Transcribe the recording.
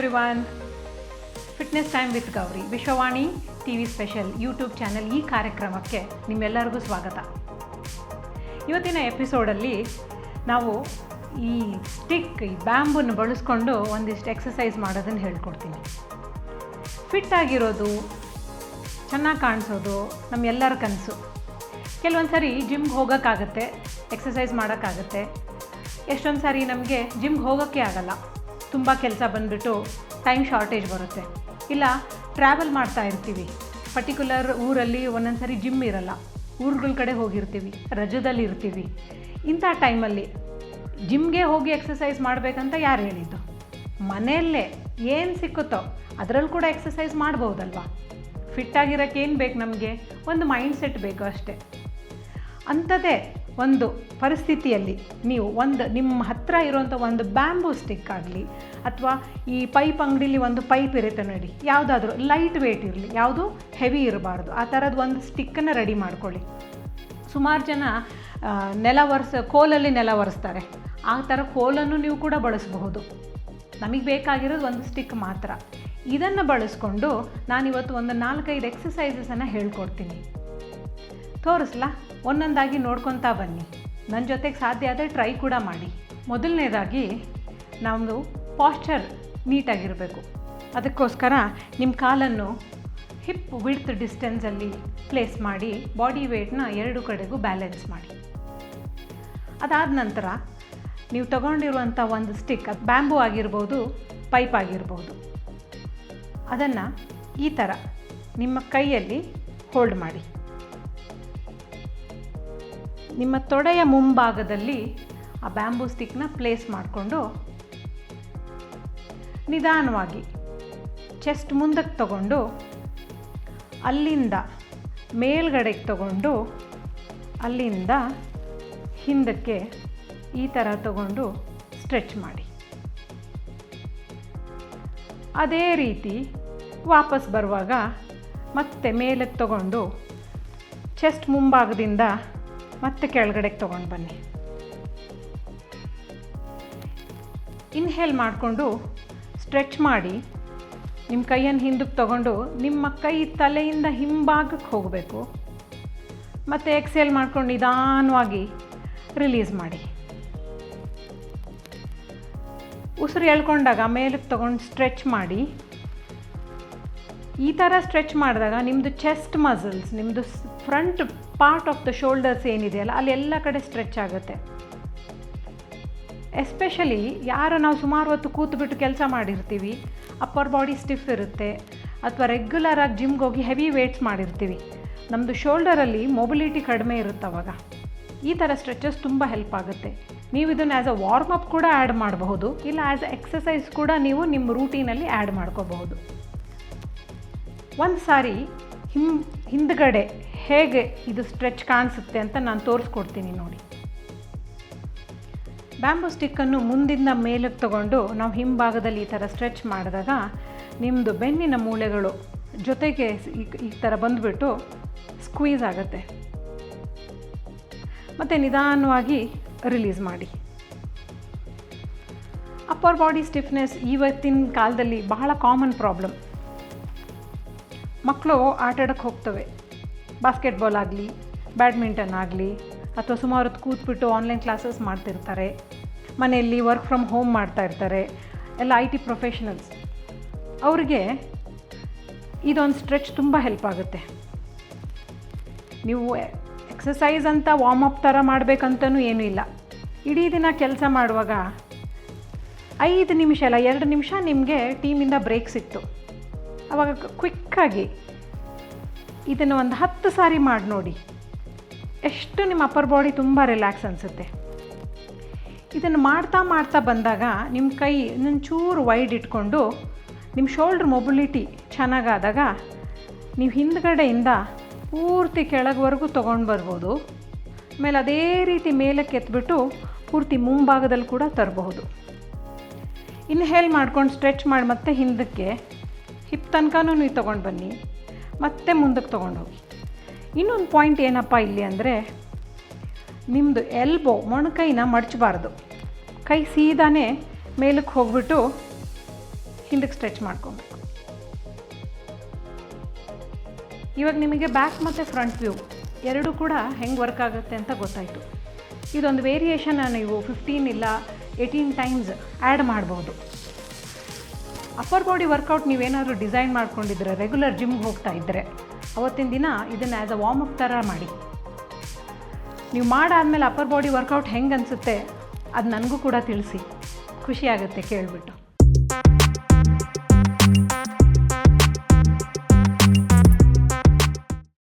Everyone, fitness time with Gauri Vishwavani TV special YouTube channel ಈ ಕಾರ್ಯಕ್ರಮಕ್ಕೆ ನಿಮ್ಮೆಲ್ಲರಿಗೂ ಸ್ವಾಗತ. ಇವತ್ತಿನ ಎಪಿಸೋಡಲ್ಲಿ ನಾವು ಈ ಸ್ಟಿಕ್, ಈ ಬ್ಯಾಂಬೂನ ಬಳಸ್ಕೊಂಡು ಒಂದಿಷ್ಟು ಎಕ್ಸಸೈಸ್ ಮಾಡೋದನ್ನು ಹೇಳ್ಕೊಡ್ತೀನಿ. ಫಿಟ್ಟಾಗಿರೋದು, ಚೆನ್ನಾಗಿ ಕಾಣಿಸೋದು ನಮ್ಮೆಲ್ಲರ ಕನಸು. ಕೆಲವೊಂದು ಸಾರಿ ಜಿಮ್ಗೆ ಹೋಗೋಕ್ಕಾಗತ್ತೆ, ಎಕ್ಸಸೈಸ್ ಮಾಡೋಕ್ಕಾಗತ್ತೆ. ಎಷ್ಟೊಂದು ಸಾರಿ ನಮಗೆ ಜಿಮ್ಗೆ ಹೋಗೋಕ್ಕೆ ಆಗಲ್ಲ, ತುಂಬ ಕೆಲಸ ಬಂದುಬಿಟ್ಟು ಟೈಮ್ ಶಾರ್ಟೇಜ್ ಬರುತ್ತೆ. ಇಲ್ಲ ಟ್ರಾವೆಲ್ ಮಾಡ್ತಾ ಇರ್ತೀವಿ, ಪರ್ಟಿಕ್ಯುಲರ್ ಊರಲ್ಲಿ ಒಂದೊಂದು ಸಾರಿ ಜಿಮ್ ಇರಲ್ಲ, ಊರುಗಳ ಕಡೆ ಹೋಗಿರ್ತೀವಿ, ರಜದಲ್ಲಿ ಇರ್ತೀವಿ. ಇಂಥ ಟೈಮಲ್ಲಿ ಜಿಮ್ಗೆ ಹೋಗಿ ಎಕ್ಸಸೈಸ್ ಮಾಡಬೇಕಂತ ಯಾರು ಹೇಳಿದ್ದು? ಮನೆಯಲ್ಲೇ ಏನು ಸಿಕ್ಕುತ್ತೋ ಅದರಲ್ಲಿ ಕೂಡ ಎಕ್ಸಸೈಸ್ ಮಾಡ್ಬೋದಲ್ವ. ಫಿಟ್ಟಾಗಿರೋಕ್ಕೆ ಏನು ಬೇಕು? ನಮಗೆ ಒಂದು ಮೈಂಡ್ ಸೆಟ್ ಬೇಕು ಅಷ್ಟೇ. ಅಂಥದ್ದೇ ಒಂದು ಪರಿಸ್ಥಿತಿಯಲ್ಲಿ ನೀವು ನಿಮ್ಮ ಹತ್ತಿರ ಇರೋಂಥ ಒಂದು ಬ್ಯಾಂಬೂ ಸ್ಟಿಕ್ ಆಗಲಿ, ಅಥವಾ ಈ ಪೈಪ್ ಅಂಗಡಿಲಿ ಒಂದು ಪೈಪ್ ಇರುತ್ತೆ ನೋಡಿ, ಯಾವುದಾದ್ರೂ ಲೈಟ್ ವೇಟ್ ಇರಲಿ, ಯಾವುದು ಹೆವಿ ಇರಬಾರ್ದು, ಆ ಥರದ್ದು ಒಂದು ಸ್ಟಿಕ್ಕನ್ನು ರೆಡಿ ಮಾಡ್ಕೊಳ್ಳಿ. ಸುಮಾರು ಜನ ಕೋಲಲ್ಲಿ ನೆಲ ಒರೆಸ್ತಾರೆ. ಆ ಥರ ಕೋಲನ್ನು ನೀವು ಕೂಡ ಬಳಸಬಹುದು. ನಮಗೆ ಬೇಕಾಗಿರೋದು ಒಂದು ಸ್ಟಿಕ್ ಮಾತ್ರ. ಇದನ್ನು ಬಳಸ್ಕೊಂಡು ನಾನಿವತ್ತು ಒಂದು 4-5 ಎಕ್ಸಸೈಸಸನ್ನು ಹೇಳ್ಕೊಡ್ತೀನಿ. ತೋರಿಸ್ಲಾ? ಒಂದೊಂದಾಗಿ ನೋಡ್ಕೊತಾ ಬನ್ನಿ. ನನ್ನ ಜೊತೆಗೆ ಸಾಧ್ಯ ಆದರೆ ಟ್ರೈ ಕೂಡ ಮಾಡಿ. ಮೊದಲನೇದಾಗಿ ನಮ್ಮದು ಪಾಶ್ಚರ್ ನೀಟಾಗಿರಬೇಕು. ಅದಕ್ಕೋಸ್ಕರ ನಿಮ್ಮ ಕಾಲನ್ನು ಹಿಪ್ ವಿಡ್ತ್ ಡಿಸ್ಟೆನ್ಸಲ್ಲಿ ಪ್ಲೇಸ್ ಮಾಡಿ ಬಾಡಿ ವೇಟ್ನ ಎರಡು ಕಡೆಗೂ ಬ್ಯಾಲೆನ್ಸ್ ಮಾಡಿ. ಅದಾದ ನಂತರ ನೀವು ತಗೊಂಡಿರುವಂಥ ಒಂದು ಸ್ಟಿಕ್, ಅದು ಬ್ಯಾಂಬೂ ಆಗಿರ್ಬೋದು, ಪೈಪ್ ಆಗಿರ್ಬೋದು, ಅದನ್ನು ಈ ಥರ ನಿಮ್ಮ ಕೈಯಲ್ಲಿ ಹೋಲ್ಡ್ ಮಾಡಿ. ನಿಮ್ಮ ತೊಡೆಯ ಮುಂಭಾಗದಲ್ಲಿ ಆ ಬ್ಯಾಂಬೂ ಸ್ಟಿಕ್ನ ಪ್ಲೇಸ್ ಮಾಡಿಕೊಂಡು ನಿಧಾನವಾಗಿ ಚೆಸ್ಟ್ ಮುಂದಕ್ಕೆ ತಗೊಂಡು ಅಲ್ಲಿಂದ ಮೇಲ್ಗಡೆಗೆ ತಗೊಂಡು ಅಲ್ಲಿಂದ ಹಿಂದಕ್ಕೆ ಈ ಥರ ತಗೊಂಡು ಸ್ಟ್ರೆಚ್ ಮಾಡಿ. ಅದೇ ರೀತಿ ವಾಪಸ್ ಬರುವಾಗ ಮತ್ತೆ ಮೇಲಕ್ಕೆ ತಗೊಂಡು ಚೆಸ್ಟ್ ಮುಂಭಾಗದಿಂದ ಮತ್ತೆ ಕೆಳಗಡೆಗೆ ತೊಗೊಂಡು ಬನ್ನಿ. ಇನ್ಹೇಲ್ ಮಾಡಿಕೊಂಡು ಸ್ಟ್ರೆಚ್ ಮಾಡಿ ನಿಮ್ಮ ಕೈಯನ್ನು ಹಿಂದಕ್ಕೆ ತಗೊಂಡು ನಿಮ್ಮ ಕೈ ತಲೆಯಿಂದ ಹಿಂಭಾಗಕ್ಕೆ ಹೋಗಬೇಕು. ಮತ್ತು ಎಕ್ಸೇಲ್ ಮಾಡ್ಕೊಂಡು ನಿಧಾನವಾಗಿ ರಿಲೀಸ್ ಮಾಡಿ. ಉಸಿರು ಎಳ್ಕೊಂಡಾಗ ಮೇಲಕ್ಕೆ ತಗೊಂಡು ಸ್ಟ್ರೆಚ್ ಮಾಡಿ. ಈ ಥರ ಸ್ಟ್ರೆಚ್ ಮಾಡಿದಾಗ ನಿಮ್ಮದು ಚೆಸ್ಟ್ ಮಸಲ್ಸ್, ನಿಮ್ಮದು front part of the shoulders ಏನಿದೆಯಲ್ಲ, ಅಲ್ಲಿ ಎಲ್ಲ ಕಡೆ ಸ್ಟ್ರೆಚ್ ಆಗುತ್ತೆ. ಎಸ್ಪೆಷಲಿ ನಾವು ಸುಮಾರು ಹೊತ್ತು ಕೂತ್ಬಿಟ್ಟು ಕೆಲಸ ಮಾಡಿರ್ತೀವಿ, ಅಪ್ಪರ್ ಬಾಡಿ ಸ್ಟಿಫ್ ಇರುತ್ತೆ, ಅಥವಾ ರೆಗ್ಯುಲರಾಗಿ ಜಿಮ್ಗೆ ಹೋಗಿ ಹೆವಿ ವೇಟ್ಸ್ ಮಾಡಿರ್ತೀವಿ, ನಮ್ಮದು ಶೋಲ್ಡರಲ್ಲಿ ಮೊಬಿಲಿಟಿ ಕಡಿಮೆ ಇರುತ್ತೆ. ಅವಾಗ ಈ ಥರ ಸ್ಟ್ರೆಚಸ್ ತುಂಬ ಹೆಲ್ಪ್ ಆಗುತ್ತೆ. ನೀವು ಇದನ್ನು ಆ್ಯಸ್ ಅ ವಾರ್ಮಪ್ ಕೂಡ ಆ್ಯಡ್ ಮಾಡಬಹುದು, ಇಲ್ಲ ಆ್ಯಸ್ ಅ ಎಕ್ಸಸೈಸ್ ಕೂಡ ನೀವು ನಿಮ್ಮ ರೂಟೀನಲ್ಲಿ ಆ್ಯಡ್ ಮಾಡ್ಕೋಬಹುದು. ಒಂದು ಸಾರಿ ಹಿಂದ್ಗಡೆ ಹೇಗೆ ಇದು ಸ್ಟ್ರೆಚ್ ಕಾಣಿಸುತ್ತೆ ಅಂತ ನಾನು ತೋರಿಸ್ಕೊಡ್ತೀನಿ ನೋಡಿ. ಬ್ಯಾಂಬೂ ಸ್ಟಿಕ್ಕನ್ನು ಮುಂದಿಂದ ಮೇಲಕ್ಕೆ ತಗೊಂಡು ನಾವು ಹಿಂಭಾಗದಲ್ಲಿ ಈ ಥರ ಸ್ಟ್ರೆಚ್ ಮಾಡಿದಾಗ ನಿಮ್ಮದು ಬೆನ್ನಿನ ಮೂಳೆಗಳು ಜೊತೆಗೆ ಈ ಥರ ಬಂದುಬಿಟ್ಟು ಸ್ಕ್ವೀಸ್ ಆಗುತ್ತೆ. ಮತ್ತು ನಿಧಾನವಾಗಿ ರಿಲೀಸ್ ಮಾಡಿ. ಅಪ್ಪರ್ ಬಾಡಿ ಸ್ಟಿಫ್ನೆಸ್ ಇವತ್ತಿನ ಕಾಲದಲ್ಲಿ ಬಹಳ ಕಾಮನ್ ಪ್ರಾಬ್ಲಮ್. ಮಕ್ಕಳು ಆಟಾಡೋಕ್ಕೆ ಹೋಗ್ತವೆ, ಬಾಸ್ಕೆಟ್ಬಾಲ್ ಆಗಲಿ, ಬ್ಯಾಡ್ಮಿಂಟನ್ ಆಗಲಿ, ಅಥವಾ ಸುಮಾರು ಹೊತ್ತು ಕೂತ್ಬಿಟ್ಟು ಆನ್ಲೈನ್ ಕ್ಲಾಸಸ್ ಮಾಡ್ತಿರ್ತಾರೆ, ಮನೆಯಲ್ಲಿ ವರ್ಕ್ ಫ್ರಮ್ ಹೋಮ್ ಮಾಡ್ತಾ ಇರ್ತಾರೆ, ಎಲ್ಲ IT ಪ್ರೊಫೆಷನಲ್ಸ್. ಅವ್ರಿಗೆ ಇದೊಂದು ಸ್ಟ್ರೆಚ್ ತುಂಬ ಹೆಲ್ಪ್ ಆಗುತ್ತೆ. ನೀವು ಎಕ್ಸಸೈಸ್ ಅಂತ ವಾರ್ಮಪ್ ಥರ ಮಾಡಬೇಕಂತನೂ ಏನೂ ಇಲ್ಲ. ಇಡೀ ದಿನ ಕೆಲಸ ಮಾಡುವಾಗ 5 ನಿಮಿಷ ಅಲ್ಲ, 2 ನಿಮಿಷ ನಿಮಗೆ ಟೀಮಿಂದ ಬ್ರೇಕ್ ಸಿಕ್ತು. ಆವಾಗ ಕ್ವಿಕ್ಕಾಗಿ ಇದನ್ನು ಒಂದು 10 ಸಾರಿ ಮಾಡಿ ನೋಡಿ, ಎಷ್ಟು ನಿಮ್ಮ ಅಪ್ಪರ್ ಬಾಡಿ ತುಂಬ ರಿಲ್ಯಾಕ್ಸ್ ಅನಿಸುತ್ತೆ. ಇದನ್ನು ಮಾಡ್ತಾ ಬಂದಾಗ ನಿಮ್ಮ ಕೈ ಇನ್ನೊಂಚೂರು ವೈಡ್ ಇಟ್ಕೊಂಡು ನಿಮ್ಮ ಶೋಲ್ಡ್ರ್ ಮೊಬಿಲಿಟಿ ಚೆನ್ನಾಗಾದಾಗ ನೀವು ಹಿಂದ್ಗಡೆಯಿಂದ ಪೂರ್ತಿ ಕೆಳಗವರೆಗೂ ತೊಗೊಂಡು ಬರ್ಬೋದು. ಆಮೇಲೆ ಅದೇ ರೀತಿ ಮೇಲಕ್ಕೆ ಎತ್ಬಿಟ್ಟು ಪೂರ್ತಿ ಮುಂಭಾಗದಲ್ಲಿ ಕೂಡ ತರಬಹುದು. ಇನ್ಹೇಲ್ ಮಾಡ್ಕೊಂಡು ಸ್ಟ್ರೆಚ್ ಮಾಡಿ ಮತ್ತೆ ಹಿಂದಕ್ಕೆ ಹಿಪ್ ತನಕನೂ ನೀವು ತೊಗೊಂಡು ಬನ್ನಿ, ಮತ್ತೆ ಮುಂದಕ್ಕೆ ತೊಗೊಂಡು ಹೋಗಿ. ಇನ್ನೊಂದು ಪಾಯಿಂಟ್ ಏನಪ್ಪ ಇಲ್ಲಿ ಅಂದರೆ, ನಿಮ್ಮದು ಮೊಣಕೈನ ಮಡಚಬಾರ್ದು. ಕೈ ಸೀದಾನೇ ಮೇಲಕ್ಕೆ ಹೋಗ್ಬಿಟ್ಟು ಹಿಂದಕ್ಕೆ ಸ್ಟ್ರೆಚ್ ಮಾಡ್ಕೊಬೇಕು. ಇವಾಗ ನಿಮಗೆ ಬ್ಯಾಕ್ ಮತ್ತು ಫ್ರಂಟ್ ವ್ಯೂ ಎರಡೂ ಕೂಡ ಹೆಂಗೆ ವರ್ಕ್ ಆಗುತ್ತೆ ಅಂತ ಗೊತ್ತಾಯಿತು. ಇದೊಂದು ವೇರಿಯೇಷನ್ನ ನೀವು 15 ಇಲ್ಲ 18 ಟೈಮ್ಸ್ ಆ್ಯಡ್ ಮಾಡ್ಬೋದು. ಅಪ್ಪರ್ ಬಾಡಿ ವರ್ಕೌಟ್ ನೀವೇನಾದರೂ ಡಿಸೈನ್ ಮಾಡ್ಕೊಂಡಿದ್ರೆ, ರೆಗ್ಯುಲರ್ ಜಿಮ್ಗೆ ಹೋಗ್ತಾ ಇದ್ದರೆ ಅವತ್ತಿನ ದಿನ ಇದನ್ನು ಆ್ಯಸ್ ಅ ವಾರ್ಮಪ್ ಥರ ಮಾಡಿ. ನೀವು ಮಾಡಾದಮೇಲೆ ಅಪ್ಪರ್ ಬಾಡಿ ವರ್ಕೌಟ್ ಹೆಂಗೆ ಅನಿಸುತ್ತೆ ಅದು ನನಗೂ ಕೂಡ ತಿಳಿಸಿ. ಖುಷಿಯಾಗುತ್ತೆ ಕೇಳಿಬಿಟ್ಟು.